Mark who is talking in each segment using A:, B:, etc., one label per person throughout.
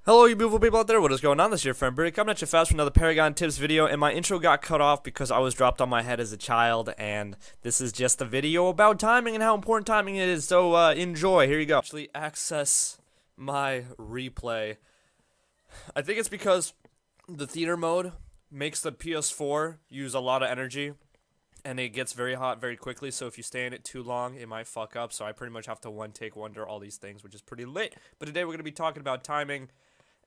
A: Hello you beautiful people out there, what is going on? This is your friend Brick, coming at you fast for another Paragon tips video, and my intro got cut off because I was dropped on my head as a child, and this is just a video about timing and how important timing is, so enjoy, here you go. Actually access my replay. I think it's because the theater mode makes the PS4 use a lot of energy, and it gets very hot very quickly, so if you stay in it too long, it might fuck up, so I pretty much have to one-take wonder all these things, which is pretty lit. But today we're going to be talking about timing,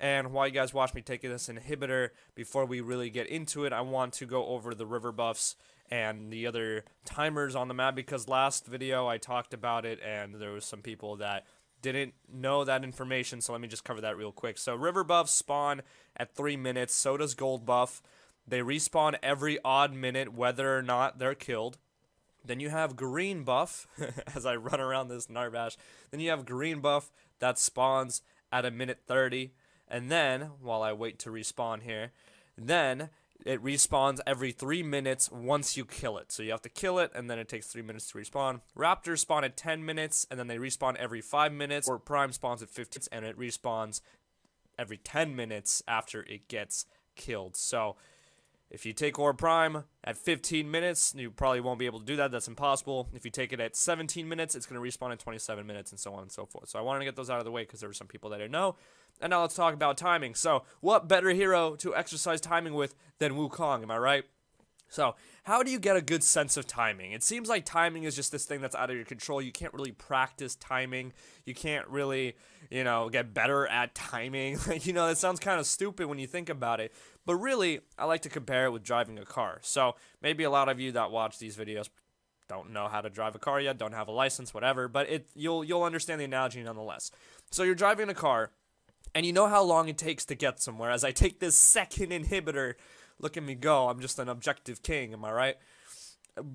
A: and while you guys watch me taking this inhibitor, before we really get into it, I want to go over the river buffs and the other timers on the map, because last video I talked about it and there was some people that didn't know that information, so let me just cover that real quick. So river buffs spawn at 3 minutes, so does gold buff. They respawn every odd minute whether or not they're killed. Then you have green buff, as I run around this Narbash, then you have green buff that spawns at a minute 30. And then, while I wait to respawn here, then it respawns every 3 minutes once you kill it. So you have to kill it, and then it takes 3 minutes to respawn. Raptors spawn at 10 minutes, and then they respawn every 5 minutes. Or Prime spawns at 15, and it respawns every 10 minutes after it gets killed. So if you take Orb Prime at 15 minutes, you probably won't be able to do that. That's impossible. If you take it at 17 minutes, it's going to respawn in 27 minutes, and so on and so forth. So I wanted to get those out of the way because there were some people that didn't know. And now let's talk about timing. So what better hero to exercise timing with than Wukong, am I right? So how do you get a good sense of timing? It seems like timing is just this thing that's out of your control. You can't really practice timing. You can't really, get better at timing. It sounds kind of stupid when you think about it. But really, I like to compare it with driving a car. So maybe a lot of you that watch these videos don't know how to drive a car yet, don't have a license, whatever. But you'll understand the analogy nonetheless. So you're driving a car, and you know how long it takes to get somewhere. As I take this second inhibitor, look at me go, I'm just an objective king, am I right?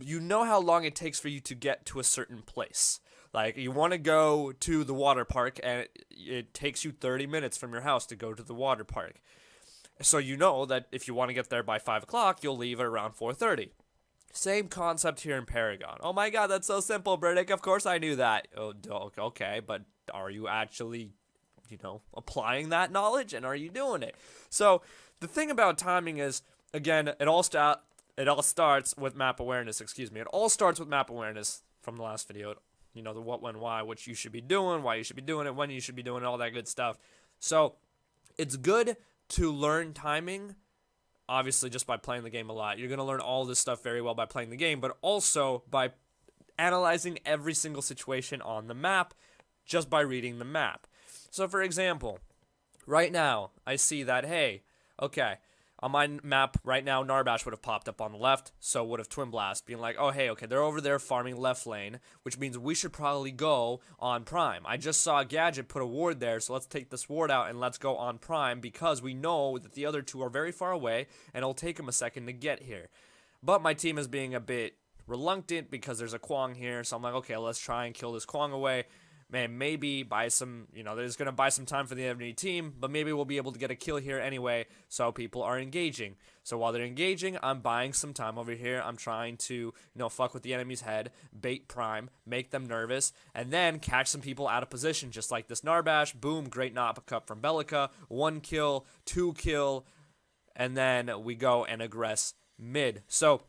A: You know how long it takes for you to get to a certain place. Like, you want to go to the water park, and it takes you 30 minutes from your house to go to the water park. So you know that if you want to get there by 5 o'clock, you'll leave at around 4:30. Same concept here in Paragon. Oh my god, that's so simple, Brick. Of course I knew that. Oh, okay, but are you actually applying that knowledge, and are you doing it? So the thing about timing is, again, it all starts with map awareness. It all starts with map awareness from the last video. The what, when, why, what you should be doing, why you should be doing it, when you should be doing it, all that good stuff. So it's good to learn timing, obviously, just by playing the game a lot. You're going to learn all this stuff very well by playing the game, but also by analyzing every single situation on the map just by reading the map. So, for example, right now, I see that, hey, okay, on my map right now, Narbash would have popped up on the left, so would have Twin Blast, being like, oh, hey, okay, they're over there farming left lane, which means we should probably go on Prime. I just saw a Gadget put a ward there, so let's take this ward out and let's go on Prime, because we know that the other two are very far away, and it'll take them a second to get here. But my team is being a bit reluctant because there's a Kwang here, so I'm like, okay, let's try and kill this Kwang away. Man, maybe buy some, there's going to buy some time for the enemy team, but maybe we'll be able to get a kill here anyway, so people are engaging. So while they're engaging, I'm buying some time over here. I'm trying to, fuck with the enemy's head, bait Prime, make them nervous, and then catch some people out of position, just like this Narbash. Boom, great uppercut from Bellica, 1 kill, 2 kill, and then we go and aggress mid. So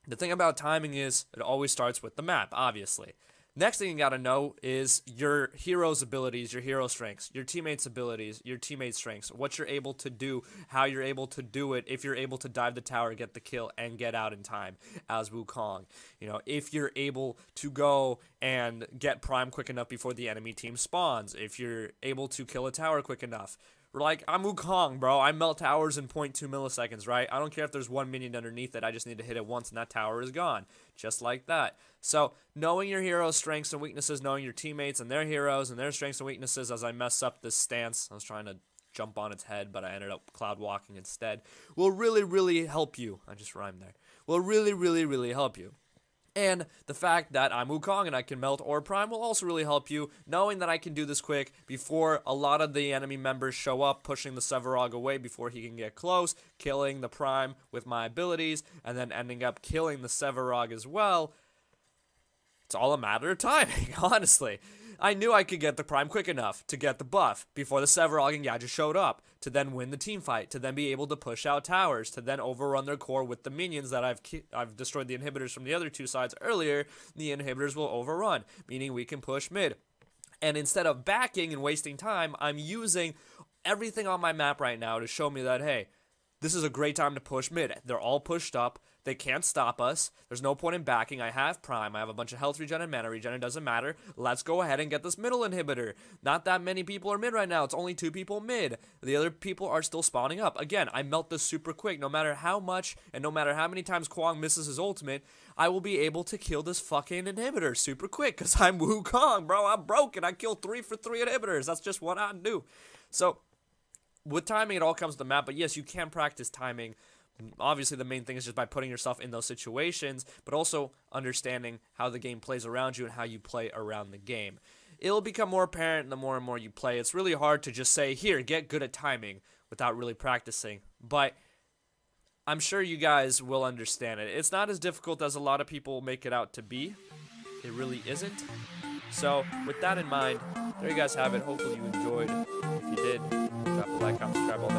A: the thing about timing is it always starts with the map, obviously. Next thing you gotta know is your hero's abilities, your hero strengths, your teammates' abilities, your teammates' strengths, what you're able to do, how you're able to do it, if you're able to dive the tower, get the kill, and get out in time as Wukong. If you're able to go and get Prime quick enough before the enemy team spawns, if you're able to kill a tower quick enough. Like, I'm Wukong, bro. I melt towers in 0.2 milliseconds, right? I don't care if there's 1 minion underneath it. I just need to hit it once, and that tower is gone. Just like that. So, knowing your hero's strengths and weaknesses, knowing your teammates and their heroes and their strengths and weaknesses, as I mess up this stance, I was trying to jump on its head, but I ended up cloud walking instead, will really, really help you. I just rhymed there. Will really, really, really help you. And the fact that I'm Wukong and I can melt Orb Prime will also really help you, knowing that I can do this quick before a lot of the enemy members show up, pushing the Sevarog away before he can get close, killing the Prime with my abilities, and then ending up killing the Sevarog as well. It's all a matter of timing, honestly. I knew I could get the Prime quick enough to get the buff before the Severog and Gadget showed up, to then win the team fight, to then be able to push out towers, to then overrun their core with the minions that I've destroyed the inhibitors from the other two sides earlier. The inhibitors will overrun, meaning we can push mid. And instead of backing and wasting time, I'm using everything on my map right now to show me that, hey, this is a great time to push mid. They're all pushed up. They can't stop us. There's no point in backing. I have Prime. I have a bunch of health regen and mana regen. It doesn't matter. Let's go ahead and get this middle inhibitor. Not that many people are mid right now. It's only 2 people mid. The other people are still spawning up. Again, I melt this super quick. No matter how much and no matter how many times Kwang misses his ultimate, I will be able to kill this fucking inhibitor super quick because I'm Wukong, bro. I'm broken. I kill 3 for 3 inhibitors. That's just what I do. So, with timing, it all comes to the map, but yes, you can practice timing. Obviously, the main thing is just by putting yourself in those situations, but also understanding how the game plays around you and how you play around the game. It'll become more apparent the more and more you play. It's really hard to just say, here, get good at timing without really practicing, but I'm sure you guys will understand it. It's not as difficult as a lot of people make it out to be. It really isn't. So, with that in mind, there you guys have it. Hopefully you enjoyed. If you did, drop a like, comment, subscribe, all